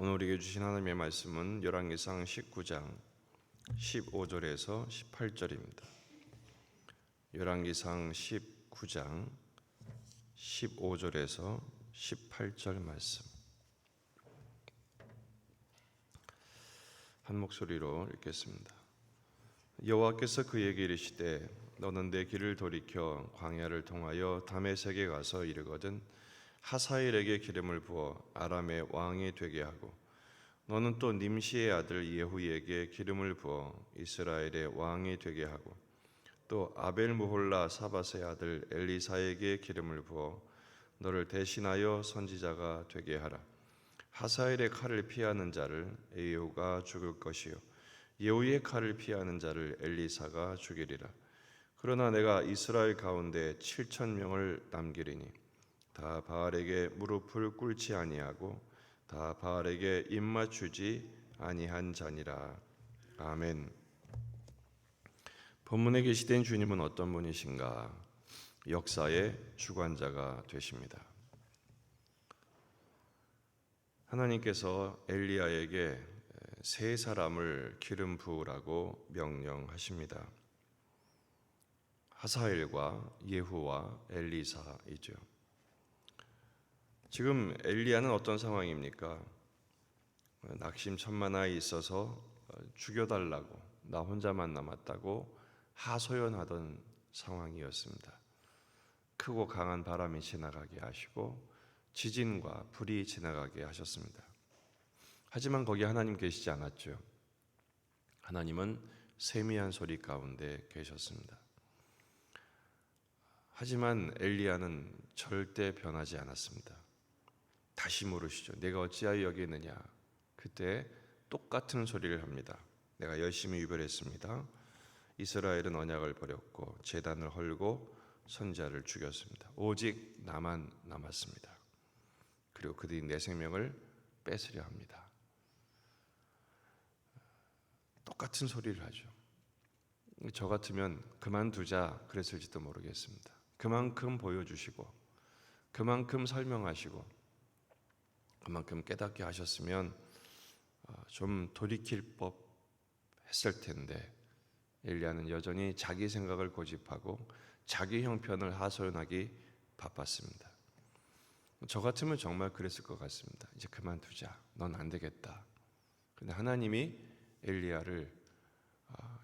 오늘 우리에게 주신 하나님의 말씀은 열왕기상 19장 15절에서 18절입니다. 열왕기상 19장 15절에서 18절 말씀. 한 목소리로 읽겠습니다. 여호와께서 그에게 이르시되 너는 내 길을 돌이켜 광야를 통하여 다메섹에 가서 이르거든 하사엘에게 기름을 부어 아람의 왕이 되게 하고 너는 또 님시의 아들 예후에게 기름을 부어 이스라엘의 왕이 되게 하고 또 아벨무홀라 사밧의 아들 엘리사에게 기름을 부어 너를 대신하여 선지자가 되게 하라. 하사엘의 칼을 피하는 자를 예후가 죽일 것이요 예후의 칼을 피하는 자를 엘리사가 죽이리라. 그러나 내가 이스라엘 가운데 7,000명을 남기리니 다 바알에게 무릎을 꿇지 아니하고 다 바알에게 입맞추지 아니한 자니라. 아멘. 본문에 계시된 주님은 어떤 분이신가? 역사의 주관자가 되십니다. 하나님께서 엘리야에게 세 사람을 기름 부으라고 명령하십니다. 하사엘과 예후와 엘리사이죠. 지금 엘리야는 어떤 상황입니까? 낙심천만하에 있어서 죽여달라고, 나 혼자만 남았다고 하소연하던 상황이었습니다. 크고 강한 바람이 지나가게 하시고 지진과 불이 지나가게 하셨습니다. 하지만 거기 하나님 계시지 않았죠. 하나님은 세미한 소리 가운데 계셨습니다. 하지만 엘리야는 절대 변하지 않았습니다. 다시 물으시죠. 내가 어찌하여 여기 있느냐? 그때 똑같은 소리를 합니다. 내가 열심히 유별했습니다. 이스라엘은 언약을 버렸고 제단을 헐고 선지자를 죽였습니다. 오직 나만 남았습니다. 그리고 그들이 내 생명을 뺏으려 합니다. 똑같은 소리를 하죠. 저 같으면 그만두자 그랬을지도 모르겠습니다. 그만큼 보여주시고 그만큼 설명하시고 그만큼 깨닫게 하셨으면 좀 돌이킬 법 했을 텐데 엘리야는 여전히 자기 생각을 고집하고 자기 형편을 하소연하기 바빴습니다. 저 같으면 정말 그랬을 것 같습니다. 이제 그만두자. 넌 안 되겠다. 그런데 하나님이 엘리야를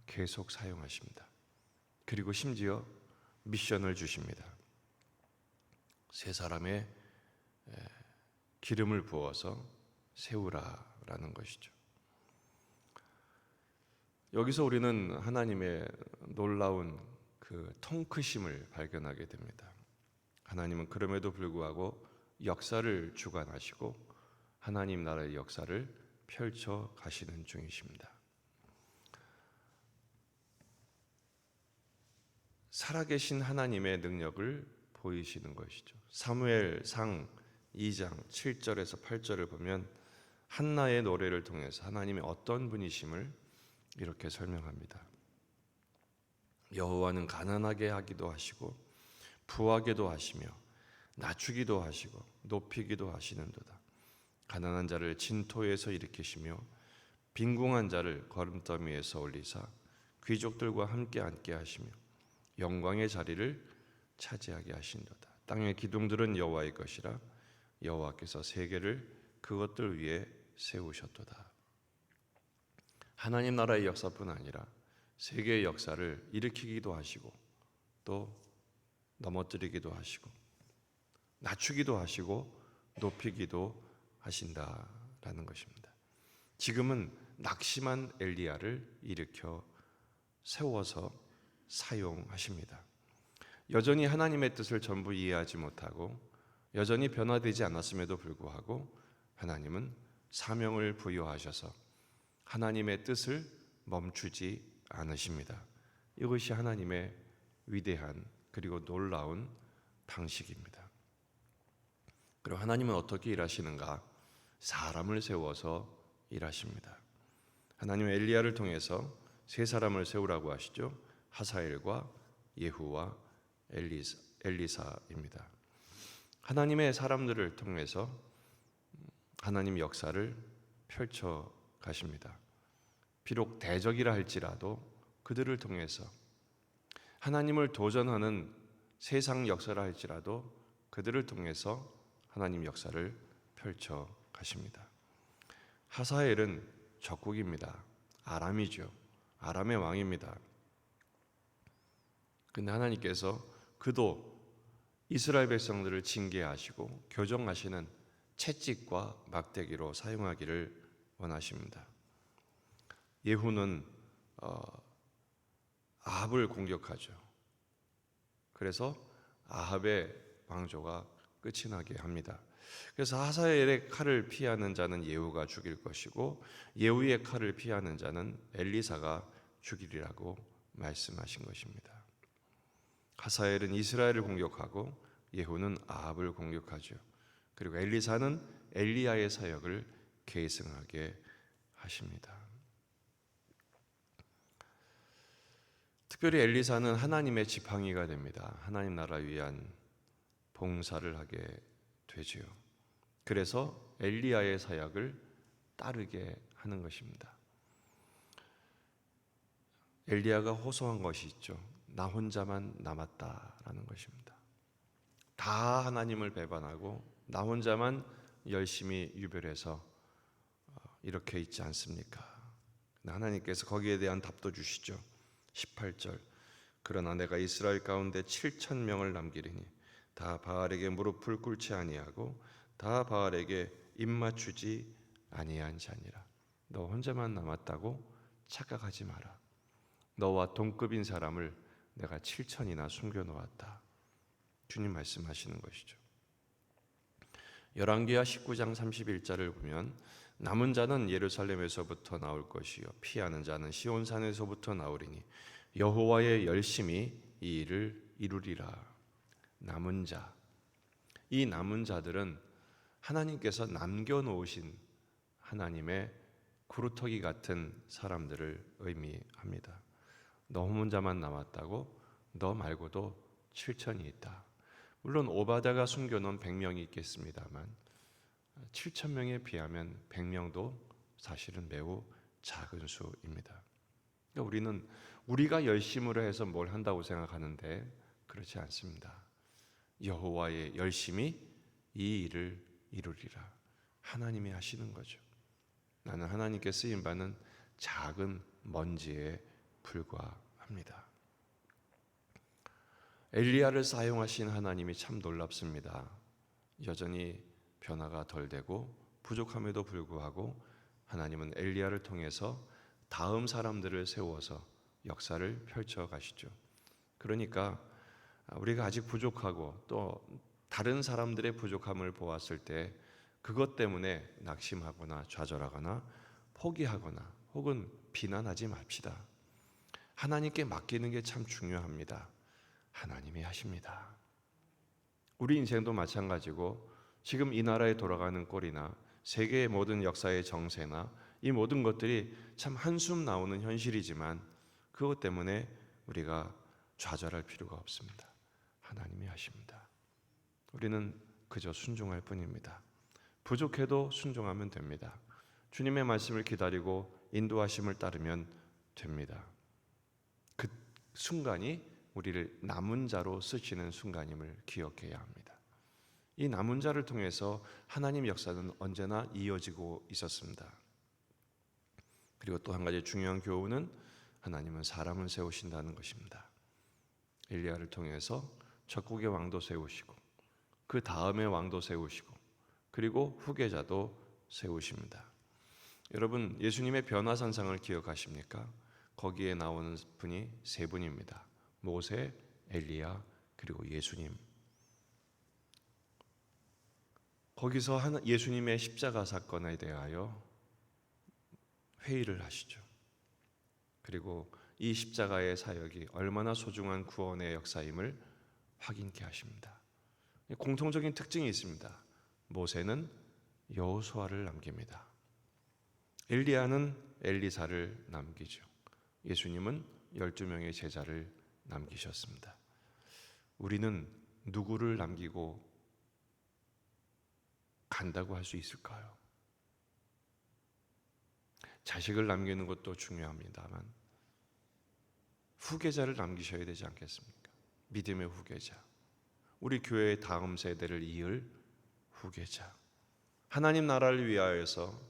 계속 사용하십니다. 그리고 심지어 미션을 주십니다. 세 사람의 기름을 부어서 세우라라는 것이죠. 여기서 우리는 하나님의 놀라운 그 통크심을 발견하게 됩니다. 하나님은 그럼에도 불구하고 역사를 주관하시고 하나님 나라의 역사를 펼쳐 가시는 중이십니다. 살아계신 하나님의 능력을 보이시는 것이죠. 사무엘상 2장 7절에서 8절을 보면 한나의 노래를 통해서 하나님이 어떤 분이심을 이렇게 설명합니다. 여호와는 가난하게 하기도 하시고 부하게도 하시며 낮추기도 하시고 높이기도 하시는도다. 가난한 자를 진토에서 일으키시며 빈궁한 자를 거름더미에서 올리사 귀족들과 함께 앉게 하시며 영광의 자리를 차지하게 하신도다. 땅의 기둥들은 여호와의 것이라 여호와께서 세계를 그것들 위에 세우셨도다. 하나님 나라의 역사뿐 아니라 세계의 역사를 일으키기도 하시고 또 넘어뜨리기도 하시고 낮추기도 하시고 높이기도 하신다라는 것입니다. 지금은 낙심한 엘리야를 일으켜 세워서 사용하십니다. 여전히 하나님의 뜻을 전부 이해하지 못하고 여전히 변화되지 않았음에도 불구하고 하나님은 사명을 부여하셔서 하나님의 뜻을 멈추지 않으십니다. 이것이 하나님의 위대한 그리고 놀라운 방식입니다. 그럼 하나님은 어떻게 일하시는가? 사람을 세워서 일하십니다. 하나님은 엘리야를 통해서 세 사람을 세우라고 하시죠. 하사엘과 예후와 엘리사입니다. 하나님의 사람들을 통해서 하나님 역사를 펼쳐 가십니다. 비록 대적이라 할지라도 그들을 통해서, 하나님을 도전하는 세상 역사라 할지라도 그들을 통해서 하나님 역사를 펼쳐 가십니다. 하사엘은 적국입니다. 아람이죠. 아람의 왕입니다. 근데 하나님께서 그도 이스라엘 백성들을 징계하시고 교정하시는 채찍과 막대기로 사용하기를 원하십니다. 예후는 아합을 공격하죠. 그래서 아합의 왕조가 끝이 나게 합니다. 그래서 하사엘의 칼을 피하는 자는 예후가 죽일 것이고 예후의 칼을 피하는 자는 엘리사가 죽이리라고 말씀하신 것입니다. 하사엘은 이스라엘을 공격하고 예후는 아합을 공격하죠. 그리고 엘리사는 엘리야의 사역을 계승하게 하십니다. 특별히 엘리사는 하나님의 지팡이가 됩니다. 하나님 나라 위한 봉사를 하게 되지요. 그래서 엘리야의 사역을 따르게 하는 것입니다. 엘리야가 호소한 것이 있죠. 나 혼자만 남았다라는 것입니다. 다 하나님을 배반하고 나 혼자만 열심히 유별해서 이렇게 있지 않습니까? 하나님께서 거기에 대한 답도 주시죠. 18절, 그러나 내가 이스라엘 가운데 7,000명을 남기리니 다 바알에게 무릎을 꿇지 아니하고 다 바알에게 입맞추지 아니한 자니라. 너 혼자만 남았다고 착각하지 마라. 너와 동급인 사람을 내가 7,000이나 숨겨놓았다. 주님 말씀하시는 것이죠. 열왕기하 19장 31절을 보면 남은 자는 예루살렘에서부터 나올 것이요 피하는 자는 시온산에서부터 나오리니 여호와의 열심히 이 일을 이루리라. 남은 자, 이 남은 자들은 하나님께서 남겨놓으신 하나님의 구루터기 같은 사람들을 의미합니다. 너 혼자만 남았다고? 너 말고도 7,000이 있다. 물론 오바댜가 숨겨놓은 100명이 있겠습니다만 7,000명에 비하면 100명도 사실은 매우 작은 수입니다. 그러니까 우리는 우리가 열심으로 해서 뭘 한다고 생각하는데 그렇지 않습니다. 여호와의 열심히 이 일을 이루리라. 하나님이 하시는 거죠. 나는 하나님께 쓰임 받는 작은 먼지에 불과합니다. 엘리야를 사용하신 하나님이 참 놀랍습니다. 여전히 변화가 덜 되고 부족함에도 불구하고 하나님은 엘리야를 통해서 다음 사람들을 세워서 역사를 펼쳐 가시죠. 그러니까 우리가 아직 부족하고 또 다른 사람들의 부족함을 보았을 때 그것 때문에 낙심하거나 좌절하거나 포기하거나 혹은 비난하지 맙시다. 하나님께 맡기는 게 참 중요합니다. 하나님이 하십니다. 우리 인생도 마찬가지고 지금 이 나라에 돌아가는 꼴이나 세계의 모든 역사의 정세나 이 모든 것들이 참 한숨 나오는 현실이지만 그것 때문에 우리가 좌절할 필요가 없습니다. 하나님이 하십니다. 우리는 그저 순종할 뿐입니다. 부족해도 순종하면 됩니다. 주님의 말씀을 기다리고 인도하심을 따르면 됩니다. 그 순간이 우리를 남은 자로 쓰시는 순간임을 기억해야 합니다. 이 남은 자를 통해서 하나님 역사는 언제나 이어지고 있었습니다. 그리고 또 한 가지 중요한 교훈은 하나님은 사람을 세우신다는 것입니다. 엘리야를 통해서 적국의 왕도 세우시고 그 다음의 왕도 세우시고 그리고 후계자도 세우십니다. 여러분, 예수님의 변화산상을 기억하십니까? 거기에 나오는 분이 세 분입니다. 모세, 엘리야, 그리고 예수님. 거기서 예수님의 십자가 사건에 대하여 회의를 하시죠. 그리고 이 십자가의 사역이 얼마나 소중한 구원의 역사임을 확인케 하십니다. 공통적인 특징이 있습니다. 모세는 여호수아를 남깁니다. 엘리야는 엘리사를 남기죠. 예수님은 12명의 제자를 남기셨습니다. 우리는 누구를 남기고 간다고 할 수 있을까요? 자식을 남기는 것도 중요합니다만 후계자를 남기셔야 되지 않겠습니까? 믿음의 후계자, 우리 교회의 다음 세대를 이을 후계자, 하나님 나라를 위하여서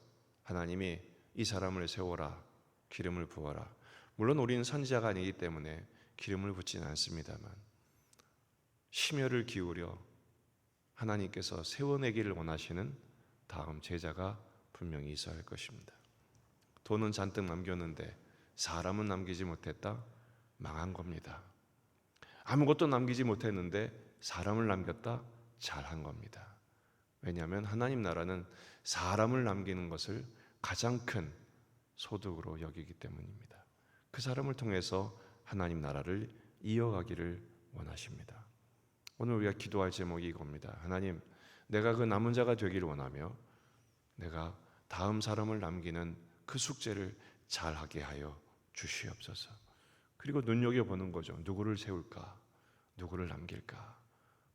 하나님이 이 사람을 세워라, 기름을 부어라. 물론 우리는 선지자가 아니기 때문에 기름을 붓지는 않습니다만 심혈을 기울여 하나님께서 세워내기를 원하시는 다음 제자가 분명히 있어야 할 것입니다. 돈은 잔뜩 남겼는데 사람은 남기지 못했다? 망한 겁니다. 아무것도 남기지 못했는데 사람을 남겼다? 잘한 겁니다. 왜냐하면 하나님 나라는 사람을 남기는 것을 가장 큰 소득으로 여기기 때문입니다. 그 사람을 통해서 하나님 나라를 이어가기를 원하십니다. 오늘 우리가 기도할 제목이 이겁니다. 하나님, 내가 그 남은 자가 되기를 원하며 내가 다음 사람을 남기는 그 숙제를 잘하게 하여 주시옵소서. 그리고 눈여겨보는 거죠. 누구를 세울까? 누구를 남길까?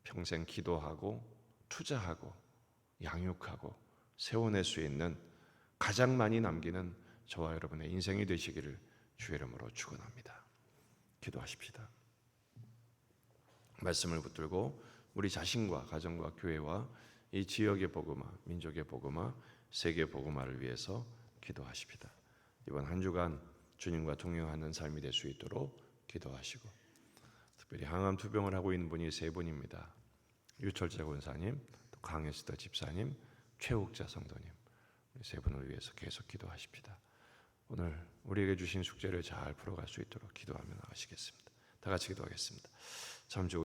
평생 기도하고 투자하고 양육하고 세워낼 수 있는 가장 많이 남기는 저와 여러분의 인생이 되시기를 주의 이름으로 축원합니다. 기도하십시다. 말씀을 붙들고 우리 자신과 가정과 교회와 이 지역의 복음화, 민족의 복음화, 세계 복음화를 위해서 기도하십시다. 이번 한 주간 주님과 동행하는 삶이 될 수 있도록 기도하시고, 특별히 항암 투병을 하고 있는 분이 세 분입니다. 유철자 권사님, 또 강혜스더 집사님, 최옥자 성도님, 세 분을 위해서 계속 기도하십시다. 오늘 우리에게 주신 숙제를 잘 풀어갈 수 있도록 기도하며 나가시겠습니다. 다 같이 기도하겠습니다. 참 좋은